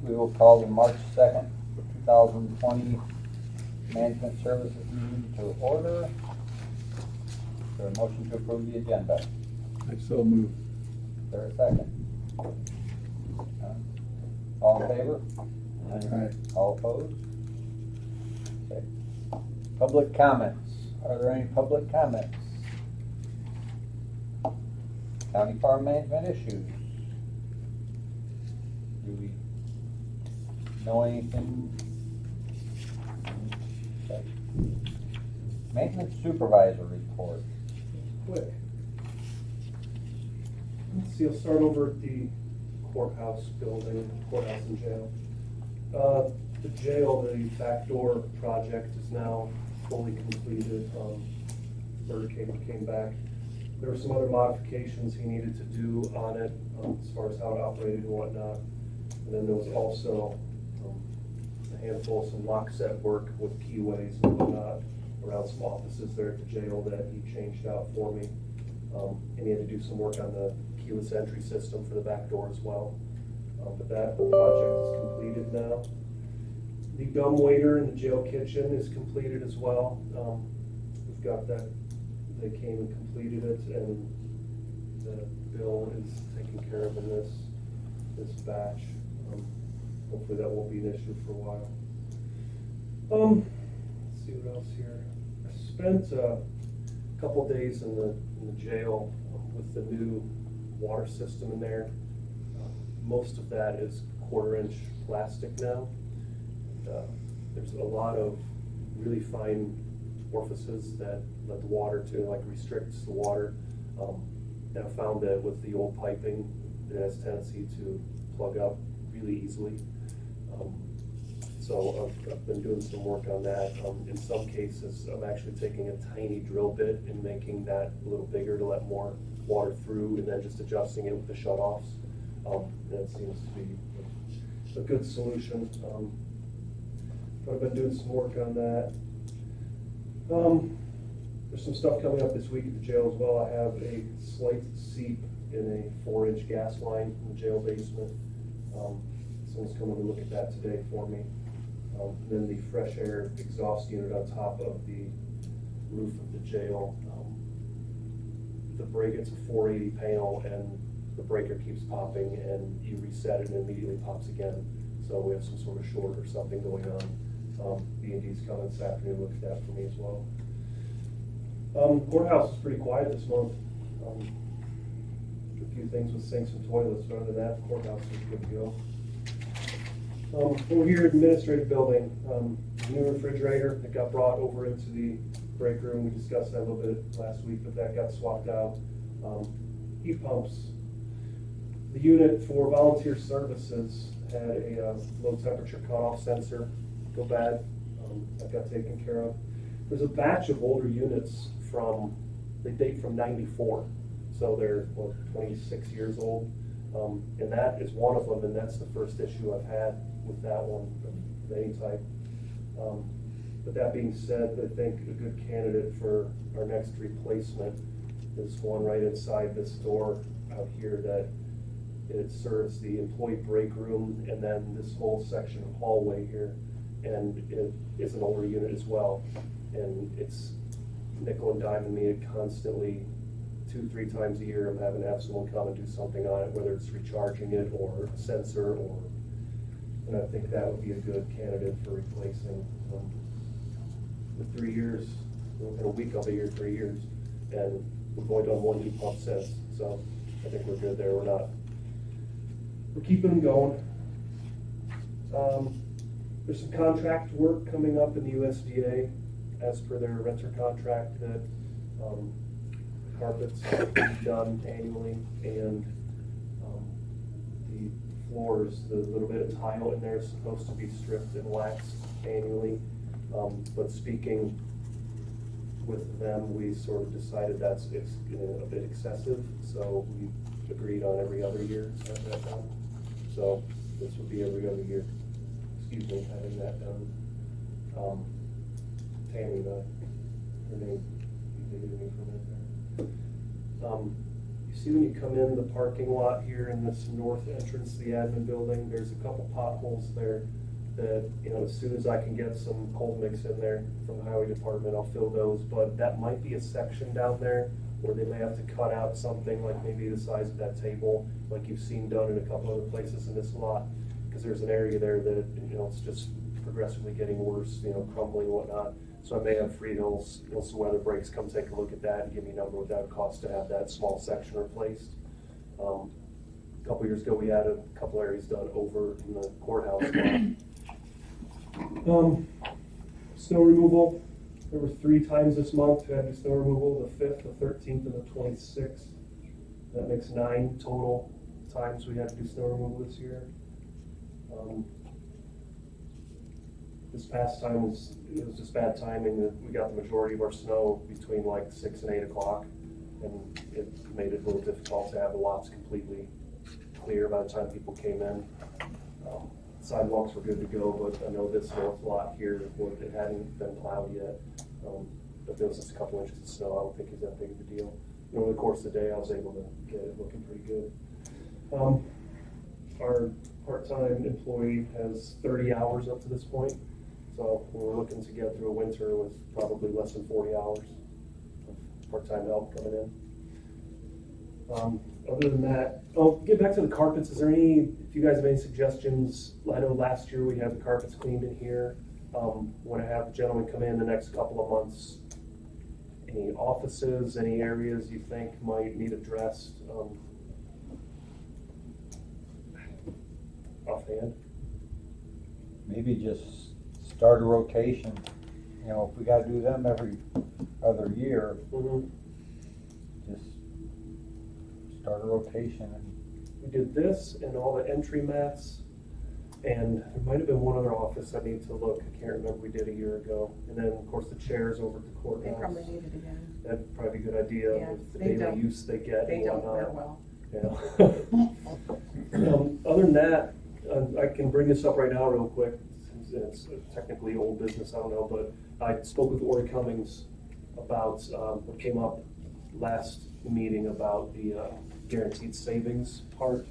we will call the March 2nd, 2020 Management Services meeting to order. Is there a motion to approve the agenda? I so move. Is there a second? All in favor? Aye. All opposed? Okay. Public comments. Are there any public comments? County farm management issues. Do we know anything? Okay. Maintenance supervisor report. Quick. Let's see, I'll start over at the courthouse building, courthouse and jail. The jail, the back door project is now fully completed. Bird came back. There were some other modifications he needed to do on it, as far as how it operated and whatnot. And then there was also a handful of some lock set work with keyways and whatnot around some offices there at the jail that he changed out for me. And he had to do some work on the keyless entry system for the back door as well. But that project is completed now. The dumb waiter in the jail kitchen is completed as well. We've got that, they came and completed it, and the bill is taken care of in this batch. Hopefully that won't be an issue for a while. Let's see what else here. I spent a couple days in the jail with the new water system in there. Most of that is 1/4-inch plastic now. There's a lot of really fine orifices that let the water to, like, restricts the water. And I found that with the old piping, it has a tendency to plug up really easily. So I've been doing some work on that. In some cases, I'm actually taking a tiny drill bit and making that a little bigger to let more water through, and then just adjusting it with the shutoffs. That seems to be a good solution. But I've been doing some work on that. There's some stuff coming up this week at the jail as well. I have a slight seep in a 4-inch gas line in the jail basement. Someone's coming to look at that today for me. Then the fresh air exhaust unit on top of the roof of the jail. The break, it's a 480 panel, and the breaker keeps popping, and you reset it and it immediately pops again. So we have some sort of short or something going on. B&D's coming this afternoon to look at that for me as well. Courthouse is pretty quiet this month. A few things with sinks and toilets, but other than that, the courthouse is good to go. Over here at the administrative building, new refrigerator that got brought over into the break room. We discussed that a little bit last week, but that got swapped out. Heat pumps. The unit for volunteer services had a low temperature cutoff sensor go bad. That got taken care of. There's a batch of older units they date from '94, so they're 26 years old. And that is one of them, and that's the first issue I've had with that one of any type. But that being said, I think a good candidate for our next replacement is one right inside this door out here that it serves the employee break room and then this whole section of hallway here. And it is an older unit as well. And it's nickel and diming me constantly. 2-3 times a year I'm having to have someone come and do something on it, whether it's recharging it or a sensor, and I think that would be a good candidate for replacing. With 3 years, in a week I'll be here 3 years, and we've only done one heat pump since, so I think we're good there. We're keeping them going. There's some contract work coming up in the USDA as per their renter contract that carpets are done annually, and the floors, the little bit of tile in there is supposed to be stripped and waxed annually. But speaking with them, we sort of decided it's a bit excessive, so we agreed on every other year to have that done. So this would be every other year, having that done. Tammy, her name, you did me for a minute there. see when you come in the parking lot here in this north entrance to the admin building, there's a couple potholes there that, you know, as soon as I can get some cold mix in there from the highway department, I'll fill those, but that might be a section down there where they may have to cut out something like maybe the size of that table, like you've seen done in a couple other places in this lot, because there's an area there that, you know, it's just progressively getting worse, you know, crumbling and whatnot. So I may have Freed Hills, once the weather breaks, come take a look at that and give me a number what that would cost to have that small section replaced. A couple years ago, we had a couple areas done over in the courthouse lot. Snow removal, there were 3 times this month we had snow removal, the 5th, the 13th, and the 26th. That makes 9 total times we had to do snow removal this year. This past time it was just bad timing that we got the majority of our snow between like 6 and 8 o'clock, and it made it a little difficult to have the lots completely clear by the time people came in. Sidewalks were good to go, but I know this north lot here, it hadn't been plowed yet. But there was just a couple inches of snow. I don't think it's that big of a deal. And over the course of the day, I was able to get it looking pretty good. Our part-time employee has 30 hours up to this point. So we're looking to get through a winter with probably less than 40 hours of part-time help coming in. Other than that, get back to the carpets. Is there any, if you guys have any suggestions? I know last year we had the carpets cleaned in here. Want to have the gentleman come in the next couple of months. Any offices, any areas you think might need addressed? Offhand? Maybe just start a rotation. You know, if we gotta do them every other year, just start a rotation. And We did this and all the entry mats, and there might have been one other office I need to look. I can't remember we did a year ago. And then, of course, the chairs over at the They courthouse. probably need it again. That'd probably be a good idea Yeah, with the they daily don't- use they get They and don't wear whatnot. well. Yeah. Other than that, I can bring this up right now real quick. It's technically old business, I don't know, but I spoke with Ori Cummings about what came up last meeting about the guaranteed savings part.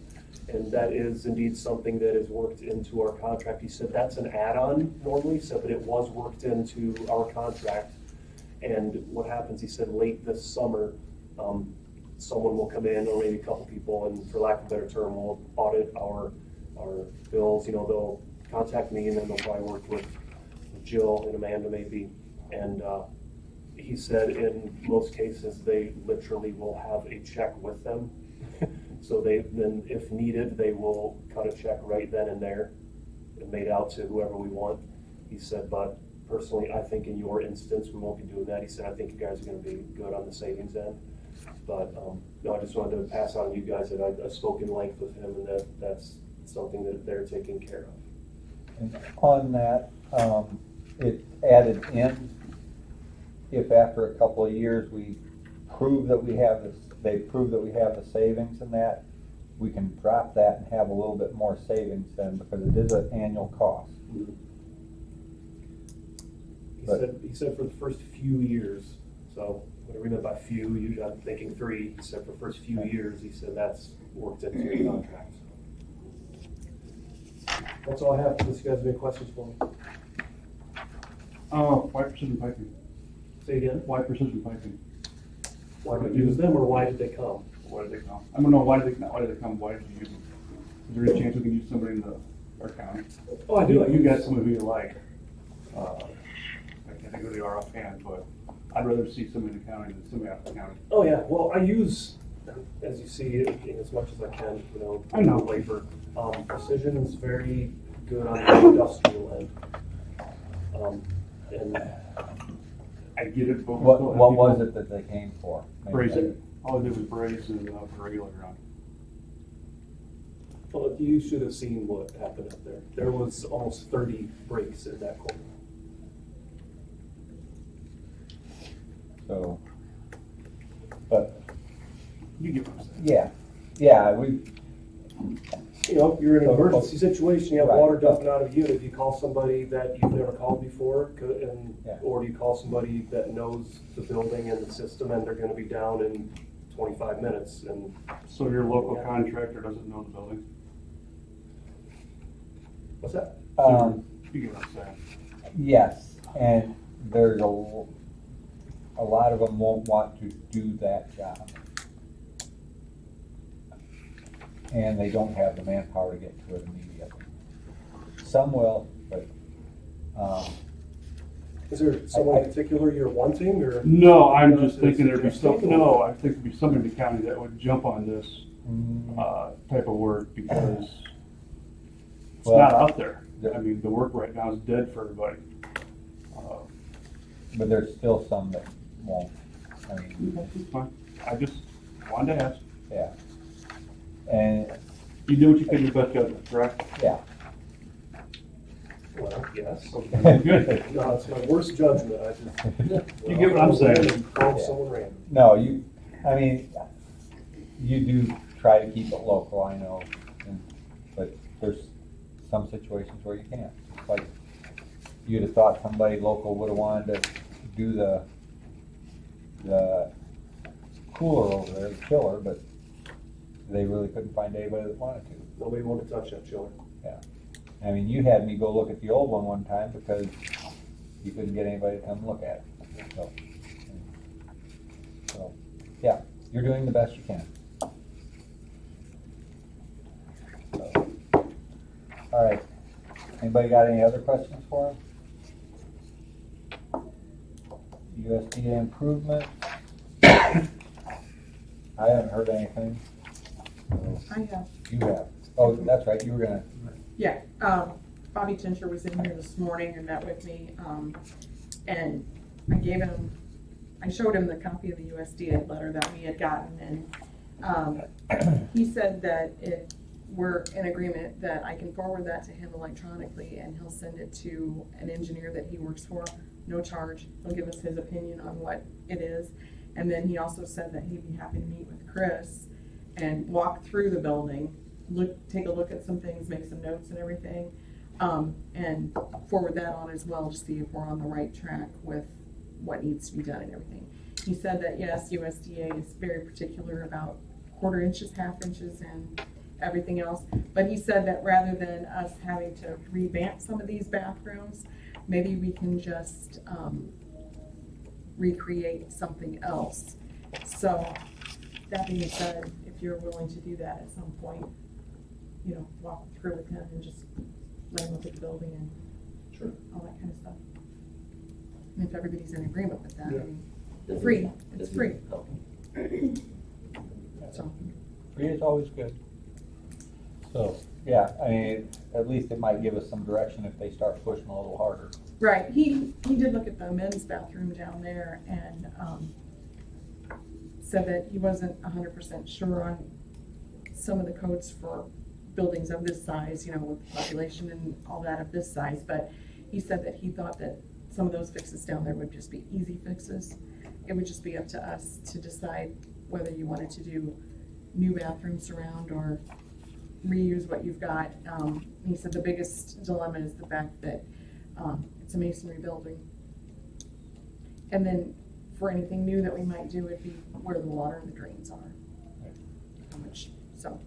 And that is indeed something that is worked into our contract. He said that's an add-on normally, so but it was worked into our contract. And what happens, he said late this summer, someone will come in, or maybe a couple people, and for lack of a better term, will audit our bills. You know, they'll contact me, and then they'll probably work with Jill and Amanda maybe. And he said in most cases, they literally will have a check with them. So then, if needed, they will cut a check right then and there and made out to whoever we want. He said, but personally, I think in your instance, we won't be doing that. He said, I think you guys are gonna be good on the savings end. But, no, I just wanted to pass on to you guys that I spoke in length with him, and that's something that they're taking care of. And on that, it added in, if after a couple of years we prove that we have this, they prove that we have the savings in that, we can drop that and have a little bit more savings then, because it is an annual cost. He said for the first few years, so what I meant by few, usually I'm thinking 3. He said for the first few years, he said that's worked into your contract. That's all I have. Unless you guys have any questions for me. Why precision piping? Say again. Why precision piping? Why did you use them, or why did they come? Why did they come? I don't know, why did they come? Why did you use them? Is there any chance we can use somebody in our county? Oh, I do. You got someone who you like. I can't think who they are offhand, but I'd rather see somebody in the county than somebody out of the county. Oh yeah. Well, I use, as you see, as much as I can. You know, I know. labor. Precision is very good on the industrial end. And I get it, but. What was it that they came for? Brazing. All I did was braze and put regular ground. well, you should have seen what happened up there. There was almost 30 breaks in that corner. So, but, You get what I'm saying. yeah, You know, you're in an emergency situation, you have Right. water dumping out of a unit, do you call somebody that you've never called before? Yeah. Or do you call somebody that knows the building and the system, and they're gonna be down in 25 minutes, and So your local contractor doesn't know the building? what's that? You get what I'm saying? Yes, and there's a lot of them won't want to do that job. And they don't have the manpower to get to it immediately. Some will, but, Is there someone in particular you're wanting, or? No, I'm No, just it's thinking there'd be suggesting. no, I think there'd be somebody in the county that would jump on this, mm, type of work because it's Well, not out there. yeah. I mean, the work right now is dead for everybody. but there's still some that won't. I mean, It's fine. I just wanted to ask. yeah. And, You do what you can do best judgment, correct? yeah. Well, yes. Good. No, it's my worst judgment, I just. You get what I'm saying. Call someone random. No, I mean, you do try to keep it local, I know, but there's some situations where you can't. It's like, you'd have thought somebody local would have wanted to do the cooler over there, the chiller, but they really couldn't find anybody that wanted to. Nobody wanted to touch that chiller. Yeah. I mean, you had me go look at the old one time because you couldn't get anybody to come look at it. So, yeah, you're doing the best you can. So, all right. Anybody got any other questions for him? USDA improvement? I haven't heard anything. So, I have, you have. Oh, that's right, you were gonna, yeah, Bobby Tincher was in here this morning and met with me, and I showed him the copy of the USDA letter that we had gotten, and, he said that if we're in agreement, that I can forward that to him electronically, and he'll send it to an engineer that he works for, no charge. He'll give us his opinion on what it is, and then he also said that he'd be happy to meet with Chris and walk through the building, take a look at some things, make some notes and everything, and forward that on as well to see if we're on the right track with what needs to be done and everything. He said that yes, USDA is very particular about quarter inches, half inches, and everything else, but he said that rather than us having to revamp some of these bathrooms, maybe we can just recreate something else. So that being said, if you're willing to do that at some point, walk through with him and just let him look at the building and Sure. all that kind of stuff. And if everybody's in agreement with that, Yeah. I mean, Does free, it- it's does it free. help? So, free is always good. So, yeah, I mean, at least it might give us some direction if they start pushing a little harder. right, he did look at the men's bathroom down there and, said that he wasn't 100% sure on some of the codes for buildings of this size, with population and all that of this size, but he said that he thought that some of those fixes down there would just be easy fixes. It would just be up to us to decide whether you wanted to do new bathrooms around or reuse what you've got. He said the biggest dilemma is the fact that it's a masonry building. And then for anything new that we might do, it'd be where the water and the drains are. How much, so,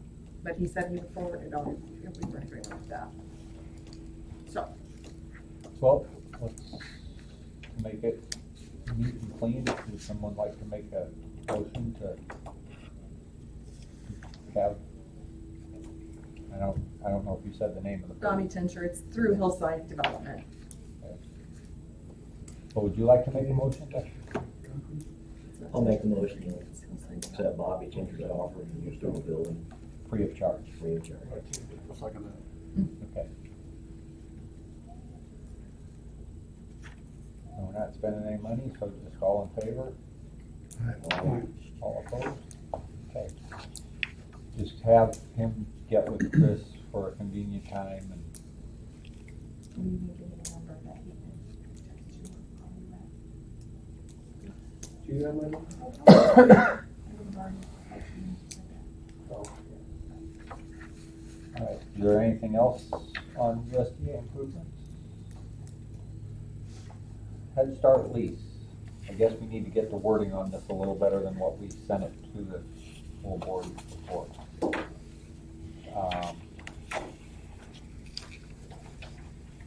but he said he would forward it on if we were in agreement with that. So, Well, let's make it neat and clean. Would someone like to make a motion to have, I don't know if you said the name of the. Bobby Tincher, it's through Hillside Development. Well, would you like to make a motion, Dustin? I'll make the motion to accept Bobby Tinker's offer to use the building Free of charge. free of charge. I'll second that. Okay. And we're not spending any money, so just all in favor? All opposed? Okay. Just have him get with Chris for a convenient time and, Will you give me the number that he can text you on that? Do you have my number? Oh, all right, is there anything else on USDA improvements? Head Start lease. I guess we need to get the wording on this a little better than what we sent it to the full board before.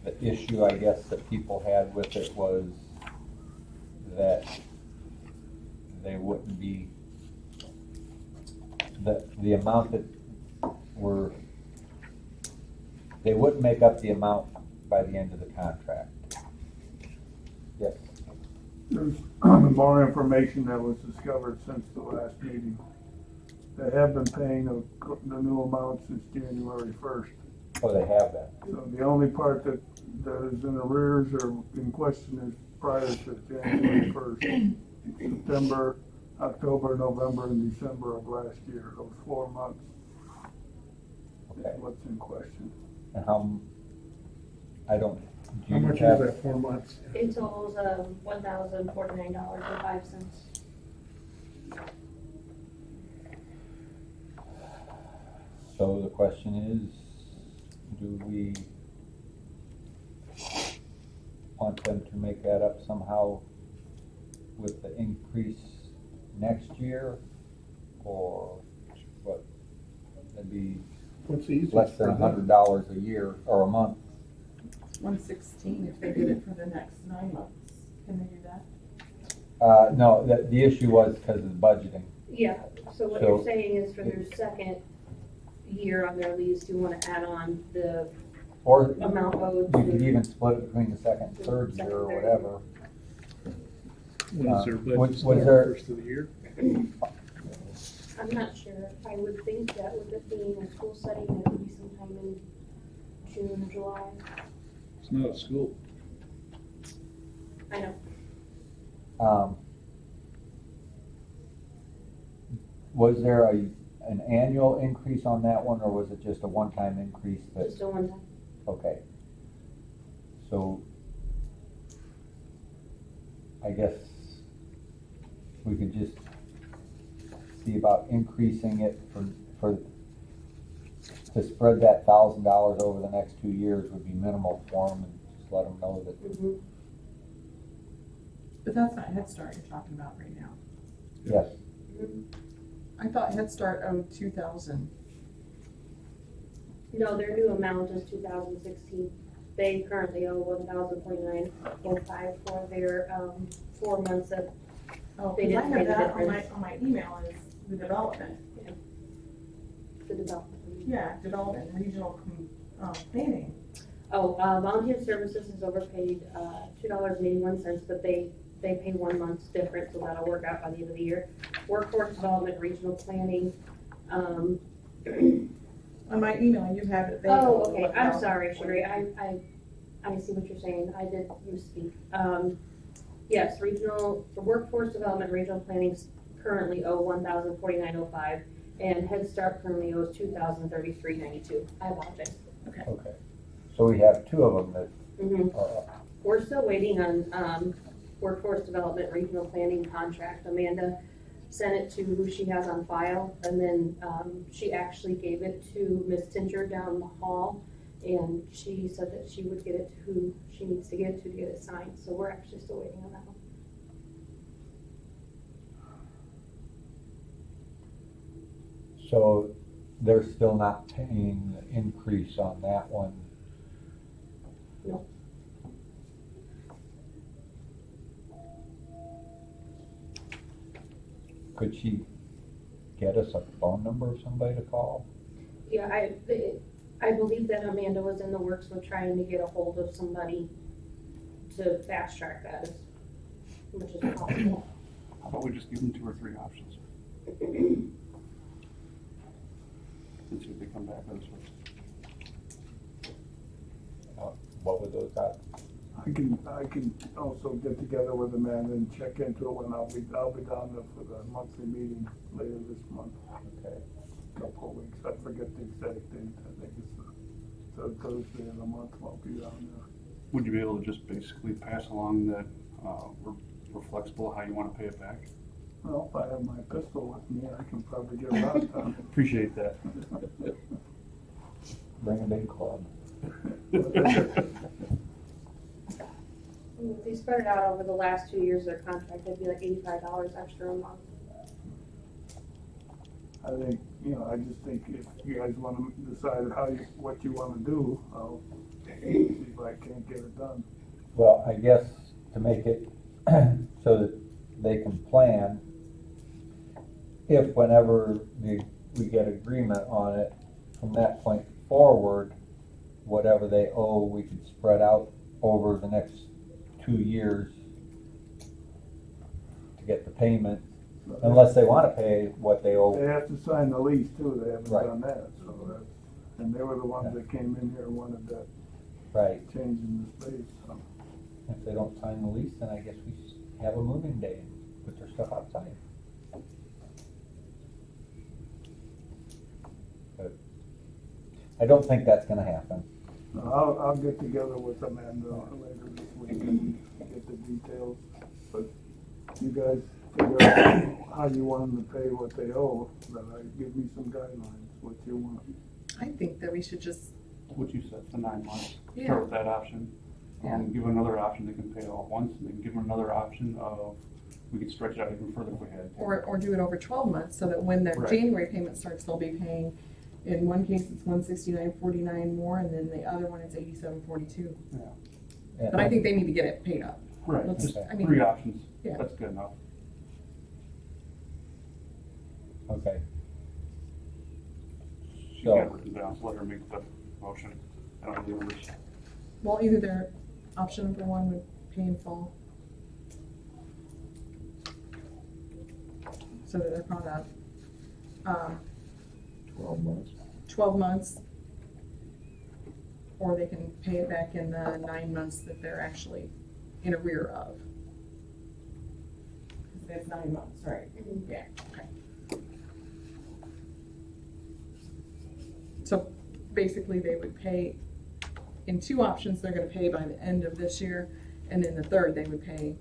The issue, I guess, that people had with it was that they wouldn't be, the amount that were, they wouldn't make up the amount by the end of the contract. Yes, There's more information that was discovered since the last meeting. They have been paying the new amount since January 1st. oh, they have that. So the only part that is in arrears or in question is prior to January 1st. September, October, November, and December of last year, those 4 months. Okay, Is what's in question. and I don't, do How you much is have, that, 4 months? It totals $1,049.05. so the question is, do we want them to make that up somehow with the increase next year? Or what, that'd be What's the easiest? less than for them? $100 a year or a month. It's 116 if they did it for the next 9 months. Can they do that? No, the issue was because of the budgeting. Yeah, so what So- you're saying is for their second year on their lease, you want to add on the Or amount owed you could to, even split it between the second and third year or whatever. When is their was budget start, there- first of the year? I'm not sure. I would think that with it being a school setting, it would be sometime in June, July. It's not a school. I know. Was there an annual increase on that one, or was it just a one-time increase that, Just a one time. okay. So, I guess we could just see about increasing it to spread that $1,000 over the next 2 years would be minimal for them, and just let them know that, Mhm. But that's not Head Start you're talking about right now. yes, Mhm. I thought Head Start owed 2,000. No, their new amount is 2016. They currently owe 1,049.05 for their 4 months of, Oh, They because I didn't pay had the that difference. on my email is the development. the development. Yeah, development, regional planning. Oh, volunteer services is overpaid $2.81, but they pay 1 month's difference, so that'll work out by the end of the year. Workforce development, regional planning. On my email, you have it there. Oh, okay, I'm sorry, Sherry, I see what you're saying, I did misspeak. Yes, for workforce development, regional planning currently owe 1,049.05, and Head Start currently owes 2,033.92. I apologize. okay. So we have 2 of them that Mhm. are up. We're still waiting on workforce development regional planning contract. Amanda sent it to who she has on file, and then she actually gave it to Miss Tincher down the hall, and she said that she would get it to who she needs to get it signed. So we're actually still waiting on that one. So they're still not paying the increase on that one? No. Could she get us a phone number of somebody to call? Yeah, I believe that Amanda was in the works with trying to get a hold of somebody to fast track that as much as possible. How about we just give them 2 or 3 options? And see if they come back with us. What were those at? I can also get together with Amanda and check into it when I'll be down there for the monthly meeting later this month. Okay. Couple of weeks, I forget the exact date, I think it's the third Thursday of the month, I'll be down there. Would you be able to just basically pass along that we're flexible how you want to pay it back? Well, if I have my pistol with me, I can probably get it out done. Appreciate that. Bring a big club. These spread it out over the last 2 years of their contract, it'd be like $85 extra a month. I think, I just think if you guys wanna decide what you wanna do, I'll see if I can't get it done. Well, I guess to make it so that they can plan, if whenever we get agreement on it, from that point forward, whatever they owe, we could spread out over the next 2 years to get the payment, unless they wanna pay what they They owe. have to sign the lease too, they haven't Right. done that, so that's, and they were the ones that came in here and wanted that Right. change in the space, so. If they don't sign the lease, then I guess we just have a moving day and put their stuff outside. But I don't think that's gonna happen. I'll get together with Amanda later this week and get the details, but you guys figure out how you want them to pay what they owe, but give me some guidelines, what you want. I think that we should just, What you said, the 9 months, Yeah. start with that option. Yeah. Give another option, they can pay it all at once, and then give them another option of, we could stretch it out even further if we had to. or do it over 12 months, so that when their Right. January payment starts, they'll be paying, in one case, it's 169.49 more, and then the other one, it's 87.42. But I think they need to get it paid up. Right, Let's- just I mean, 3 options, yeah. that's good enough. Okay. She So- got it written down, so let her make the motion. I don't have the numbers. Well, either their option number one would pay in full. So that they're caught up. 12 months. 12 months. Or they can pay it back in the 9 months that they're actually in arrear of. That's 9 months, right? Yeah, okay. So basically, they would pay, in 2 options, they're gonna pay by the end of this year, and then the third, they would pay,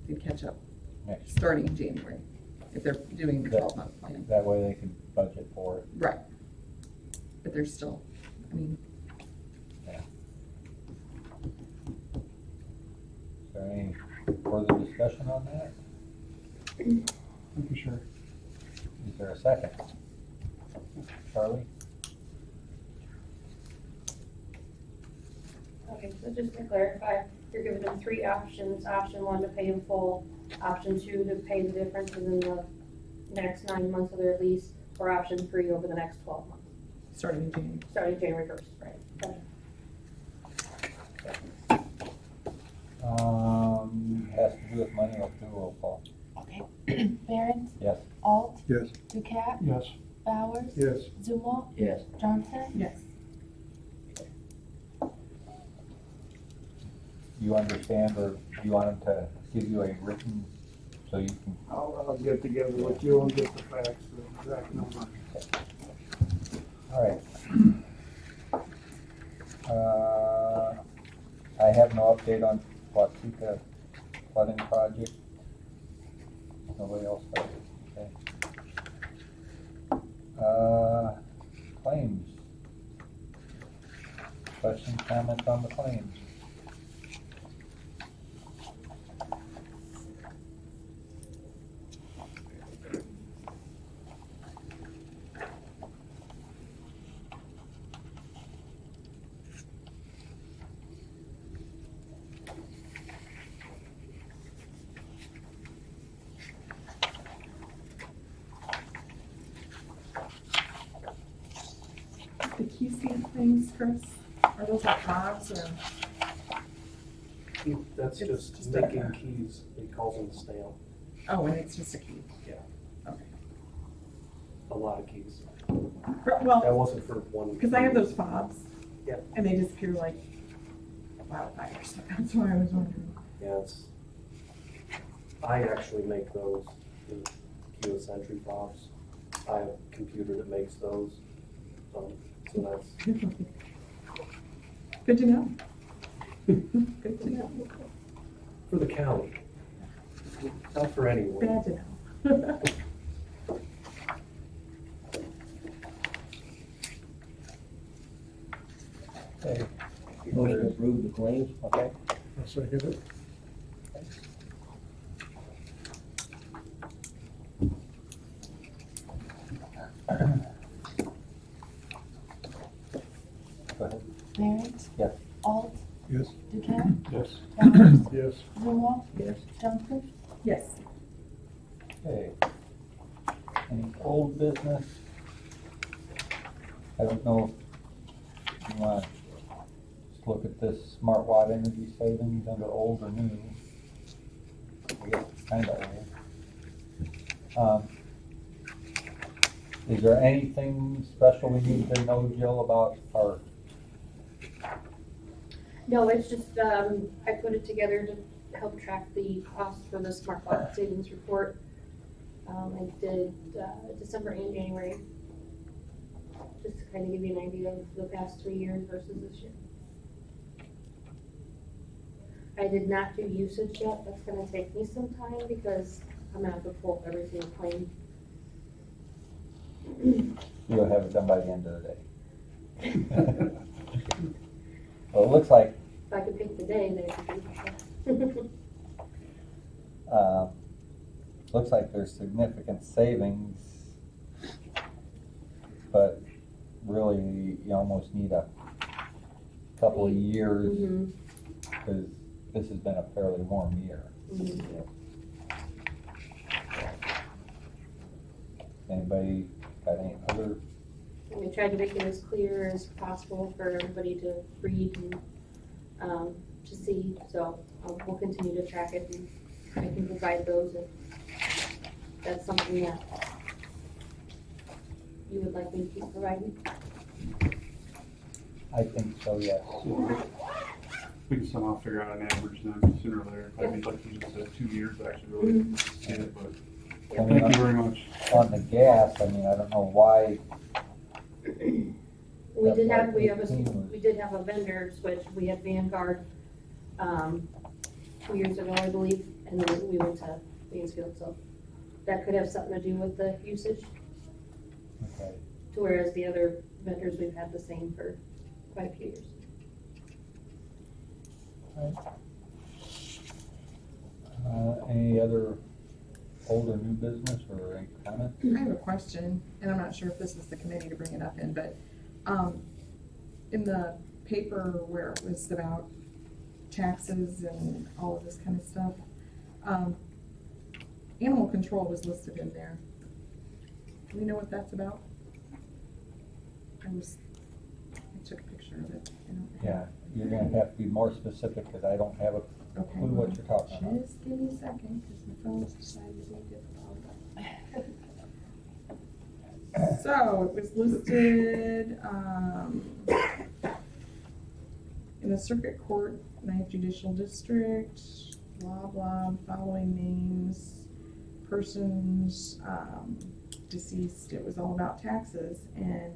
they'd catch up, Next, starting in January, if they're doing the That- 12-month plan. that way they can budget for it. Right. But there's still, I mean, Is there any further discussion on that? I'm sure. Is there a second? Charlie? Okay, so just to clarify, you're giving them 3 options. Option 1 to pay in full, option 2 to pay the difference within the next 9 months of their lease, or option 3 over the next 12 months, starting in January. starting January 1st, right? Gotcha. Has to do with money, I'll do a roll call. Okay. Barron, Yes. Alt, Yes. Ducat, Yes. Bowers, Yes. Zumwalt, Yes. Johnson. Yes. You understand, or do you want them to give you a written, so you can, I'll get together with you and get the facts, the exact number. all right. I have no update on Watsika flooding project. Nobody else does, okay. Claims. Questions, comments on the claims? The key stand things, Chris, are those like fobs or? That's It's just just making a- keys, he calls them stamp, Oh, and it's just a key? Yeah. Okay. a lot of keys. That Well, wasn't for one. because I have those fobs. Yeah. And they disappear like wildfire, so that's why I was wondering. Yeah, I actually make those, the keyless entry fobs. I have a computer that makes those, so that's, Good to know. Good to know. for the county. Not for anyone. Bad to know. Okay, Motion to approve the claims. okay. I'll second it. Barron, Yes. Alt, Yes. Dukenyak, Yes. Bowers, Yes. Zumwalt, Yes. Johnson. Yes. Okay. Any old business? I don't know if you want to just look at this smart watt energy savings under old or new. I guess it's kind of old. Is there anything special we need to know, Jill, about our, No, it's just, I put it together to help track the cost for the Smart Watt Savings Report. I did, December and January, just to kind of give you an idea of the past 3 years versus this year. I did not do usage yet, that's gonna take me some time because I'm gonna have to pull up every single claim. you'll have it done by the end of the day? Well, it looks like, If I could pick the day, then I could do that. looks like there's significant savings, but really, you almost need a couple of years, Mhm, because this has been a fairly warm year. mhm. Anybody got any other? We tried to make it as clear as possible for everybody to read and, to see, so we'll continue to track it and I can provide those if that's something that you would like me to keep providing. I think so, yes. We can somehow figure out an average then sooner or later. I mean, like you just said, 2 years to actually really see it, but I mean, thank you very much. on the gas, I mean, I don't know why, We did have, That we did have a vendor switch, we had Vanguard, 2 years ago, I believe, and then we went to Mansfield, so that could have something to do with the usage, okay. to whereas the other vendors, we've had the same for quite a few years. Any other old or new business or any comment? I have a question, and I'm not sure if this is the committee to bring it up in, but, in the paper where it was about taxes and all of this kind of stuff, animal control was listed in there. Do we know what that's about? I took a picture of it. I don't have- Yeah, you're gonna have to be more specific, because I don't have a Okay. clue what you're talking about. Just give me a second, because my phone's decided to be difficult. So, it was listed, in the circuit court, 9th judicial district, blah, blah, following names, persons, deceased, it was all about taxes, and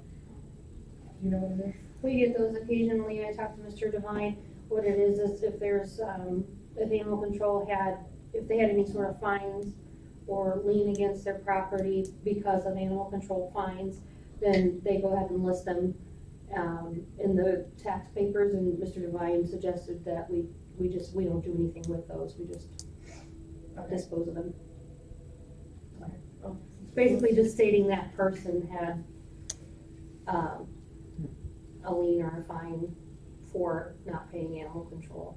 you know what it is? We get those occasionally, I talked to Mr. Devine, what it is if there's, if animal control if they had any sort of fines or lien against their property because of animal control fines, then they go ahead and list them, in the tax papers, and Mr. Devine suggested that we don't do anything with those, we just dispose of them. It's basically just stating that person had, a lien or a fine for not paying animal control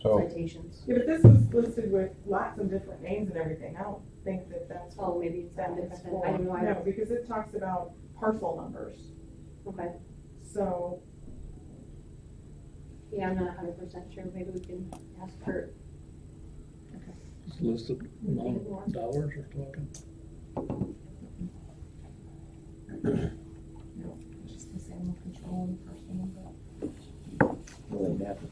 So, citations. Yeah, but this was listed with lots of different names and everything, I don't think that that's what Oh, maybe it's that that is different, for. I don't know. No, because it talks about parcel numbers, Okay, so, yeah, I'm not 100% sure, maybe we can ask Kurt. It's listed amount of dollars we're talking. no, it's just the animal control and parcel number. Well, they'd have to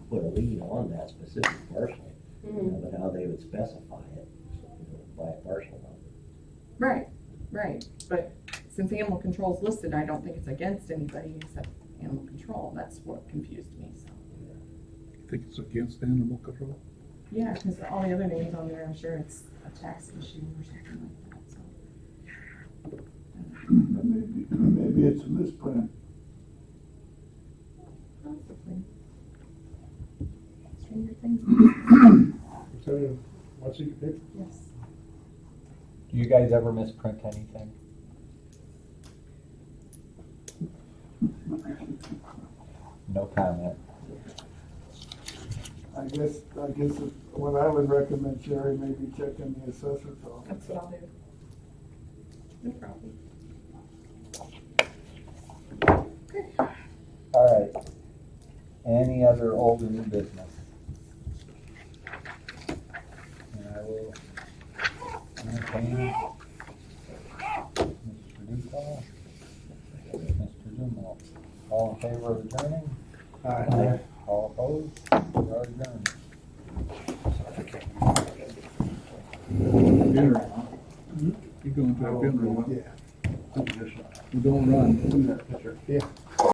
put a lien on that specific parcel, Mhm. but how they would specify it, by a parcel number. Right, right, but since animal control is listed, I don't think it's against anybody except animal control, that's what confused me, so. Think it's against animal control? Yeah, because all the other names on there, I'm sure it's a tax issue or something like that, so. Maybe it's a misprint. Possibly. Stranger things, What's it, yes. do you guys ever misprint anything? No comment. I guess what I would recommend, Sherry, maybe checking the assessor's office. That's what I'll do. No problem. All right. Any other old or new business? And I will entertain Mr. Ducal, Mr. Zumwalt. All in favor of adjourning? Aye. All opposed? We are adjourned. Funeral, huh? You going to a funeral, huh? Yeah. You don't run. Look at that picture. Yeah.